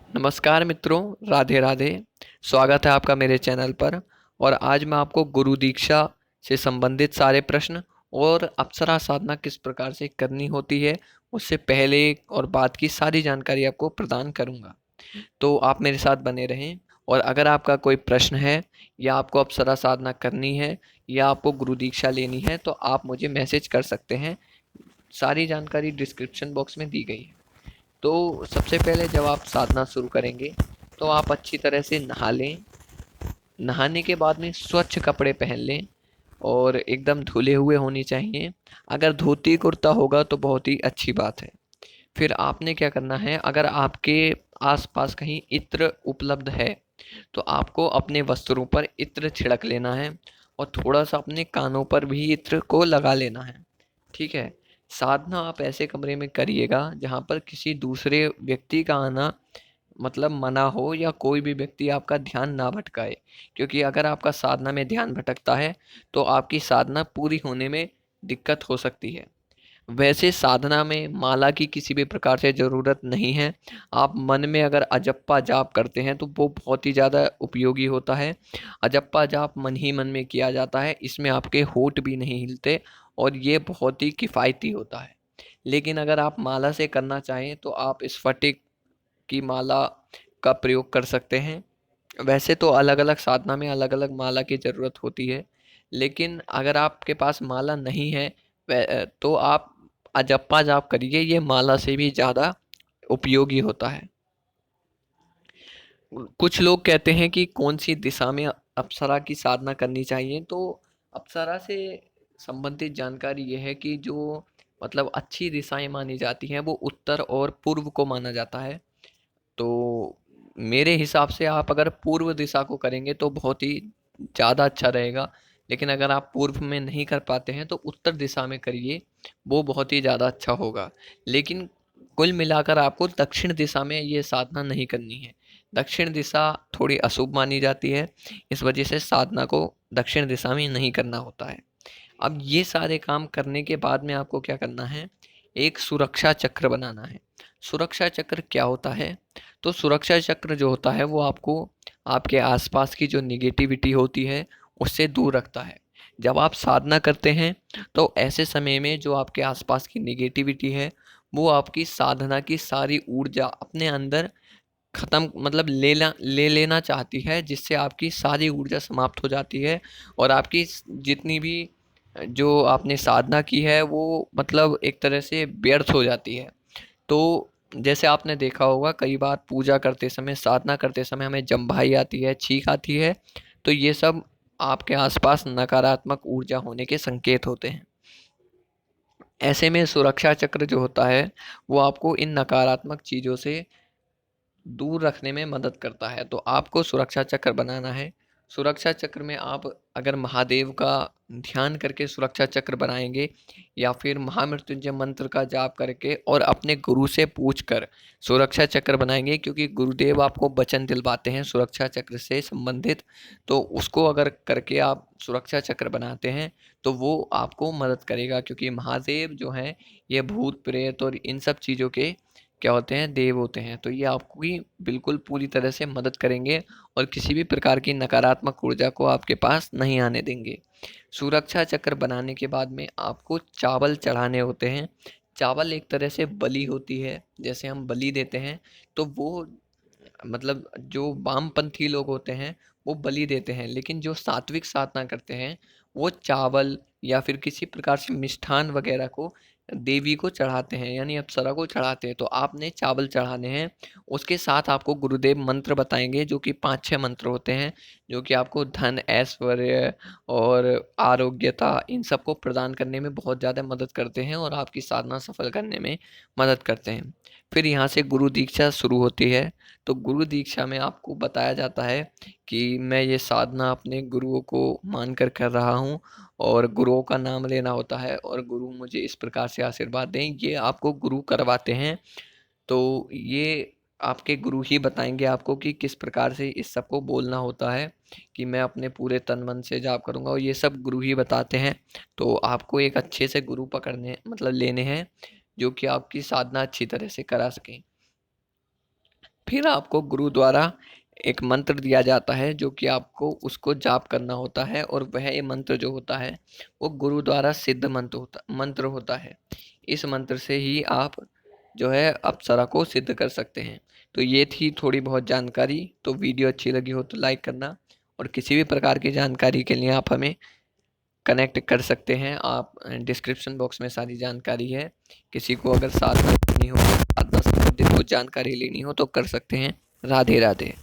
नमस्कार मित्रों, राधे राधे। स्वागत है आपका मेरे चैनल पर। और आज मैं आपको गुरु दीक्षा से संबंधित सारे प्रश्न और अप्सरा साधना किस प्रकार से करनी होती है, उससे पहले और बाद की सारी जानकारी आपको प्रदान करूंगा। तो आप मेरे साथ बने रहें। और अगर आपका कोई प्रश्न है या आपको अप्सरा साधना करनी है या आपको गुरु दीक्षा लेनी है तो आप मुझे मैसेज कर सकते हैं। सारी जानकारी डिस्क्रिप्शन बॉक्स में दी गई है। तो सबसे पहले जब आप साधना शुरू करेंगे तो आप अच्छी तरह से नहा लें। नहाने के बाद में स्वच्छ कपड़े पहन लें और एकदम धुले हुए होने चाहिए। अगर धोती कुर्ता होगा तो बहुत ही अच्छी बात है। फिर आपने क्या करना है, अगर आपके आसपास कहीं इत्र उपलब्ध है तो आपको अपने वस्त्रों पर इत्र छिड़क लेना है और थोड़ा सा अपने कानों पर भी इत्र को लगा लेना है। ठीक है। साधना आप ऐसे कमरे में करिएगा जहाँ पर किसी दूसरे व्यक्ति का आना मतलब मना हो या कोई भी व्यक्ति आपका ध्यान ना भटकाए। क्योंकि अगर आपका साधना में ध्यान भटकता है तो आपकी साधना पूरी होने में दिक्कत हो सकती है। वैसे साधना में माला की किसी भी प्रकार से ज़रूरत नहीं है। आप मन में अगर अजप्पा जाप करते हैं तो वो बहुत ही ज़्यादा उपयोगी होता है। अजप्पा जाप मन ही मन में किया जाता है, इसमें आपके होंठ भी नहीं हिलते और ये बहुत ही किफ़ायती होता है। लेकिन अगर आप माला से करना चाहें तो आप स्फटिक की माला का प्रयोग कर सकते हैं। वैसे तो अलग अलग साधना में अलग अलग माला की ज़रूरत होती है, लेकिन अगर आपके पास माला नहीं है तो आप अजप्पा जाप करिए, ये माला से भी ज़्यादा उपयोगी होता है। कुछ लोग कहते हैं कि कौन सी दिशा में अप्सरा की साधना करनी चाहिए, तो अप्सरा से संबंधित जानकारी यह है कि जो मतलब अच्छी दिशाएं मानी जाती हैं वो उत्तर और पूर्व को माना जाता है। तो मेरे हिसाब से आप अगर पूर्व दिशा को करेंगे तो बहुत ही ज़्यादा अच्छा रहेगा। लेकिन अगर आप पूर्व में नहीं कर पाते हैं तो उत्तर दिशा में करिए, वो बहुत ही ज़्यादा अच्छा होगा। लेकिन कुल मिलाकर आपको दक्षिण दिशा में ये साधना नहीं करनी है। दक्षिण दिशा थोड़ी अशुभ मानी जाती है, इस वजह से साधना को दक्षिण दिशा में नहीं करना होता है। अब ये सारे काम करने के बाद में आपको क्या करना है, एक सुरक्षा चक्र बनाना है। सुरक्षा चक्र क्या होता है? तो सुरक्षा चक्र जो होता है वो आपको आपके आसपास की जो निगेटिविटी होती है उससे दूर रखता है। जब आप साधना करते हैं तो ऐसे समय में जो आपके आसपास की निगेटिविटी है वो आपकी साधना की सारी ऊर्जा अपने अंदर खत्म मतलब ले लेना चाहती है, जिससे आपकी सारी ऊर्जा समाप्त हो जाती है और आपकी जितनी भी जो आपने साधना की है वो मतलब एक तरह से व्यर्थ हो जाती है। तो जैसे आपने देखा होगा कई बार पूजा करते समय, साधना करते समय हमें जम्भाई आती है, छींक आती है, तो ये सब आपके आसपास नकारात्मक ऊर्जा होने के संकेत होते हैं। ऐसे में सुरक्षा चक्र जो होता है वो आपको इन नकारात्मक चीज़ों से दूर रखने में मदद करता है। तो आपको सुरक्षा चक्र बनाना है। सुरक्षा चक्र में आप अगर महादेव का ध्यान करके सुरक्षा चक्र बनाएंगे या फिर महामृत्युंजय मंत्र का जाप करके और अपने गुरु से पूछकर सुरक्षा चक्र बनाएंगे, क्योंकि गुरुदेव आपको वचन दिलवाते हैं सुरक्षा चक्र से संबंधित। तो उसको अगर करके आप सुरक्षा चक्र बनाते हैं तो वो आपको मदद करेगा, क्योंकि महादेव जो हैं ये भूत प्रेत और इन सब चीज़ों के क्या होते हैं, देव होते हैं। तो ये आपकी बिल्कुल पूरी तरह से मदद करेंगे और किसी भी प्रकार की नकारात्मक ऊर्जा को आपके पास नहीं आने देंगे। सुरक्षा चक्र बनाने के बाद में आपको चावल चढ़ाने होते हैं। चावल एक तरह से बलि होती है, जैसे हम बलि देते हैं तो वो मतलब जो वामपंथी लोग होते हैं वो बलि देते हैं, लेकिन जो सात्विक साधना करते हैं वो चावल या फिर किसी प्रकार से मिष्ठान वगैरह को देवी को चढ़ाते हैं, यानी अप्सरा को चढ़ाते हैं। तो आपने चावल चढ़ाने हैं, उसके साथ आपको गुरुदेव मंत्र बताएंगे जो कि 5-6 मंत्र होते हैं, जो कि आपको धन, ऐश्वर्य और आरोग्यता इन सबको प्रदान करने में बहुत ज़्यादा मदद करते हैं और आपकी साधना सफल करने में मदद करते हैं। फिर यहाँ से गुरु दीक्षा शुरू होती है। तो गुरु दीक्षा में आपको बताया जाता है कि मैं ये साधना अपने गुरुओं को मानकर कर रहा हूँ और गुरुओं का नाम लेना होता है और गुरु मुझे इस प्रकार से आशीर्वाद दें, ये आपको गुरु करवाते हैं। तो ये आपके गुरु ही बताएंगे आपको कि किस प्रकार से इस सब को बोलना होता है कि मैं अपने पूरे तन मन से जाप करूँगा, और ये सब गुरु ही बताते हैं। तो आपको एक अच्छे से गुरु पकड़ने मतलब लेने हैं जो कि आपकी साधना अच्छी तरह से करा सकें। फिर आपको गुरु द्वारा एक मंत्र दिया जाता है जो कि आपको उसको जाप करना होता है, और वह ये मंत्र जो होता है वो गुरु द्वारा सिद्ध मंत्र होता है। इस मंत्र से ही आप जो है अप्सरा को सिद्ध कर सकते हैं। तो ये थी थोड़ी बहुत जानकारी। तो वीडियो अच्छी लगी हो तो लाइक करना, और किसी भी प्रकार की जानकारी के लिए आप हमें कनेक्ट कर सकते हैं। आप डिस्क्रिप्शन बॉक्स में सारी जानकारी है। किसी को अगर साधना करनी हो, साधना संबंधित कुछ जानकारी लेनी हो तो कर सकते हैं। राधे राधे।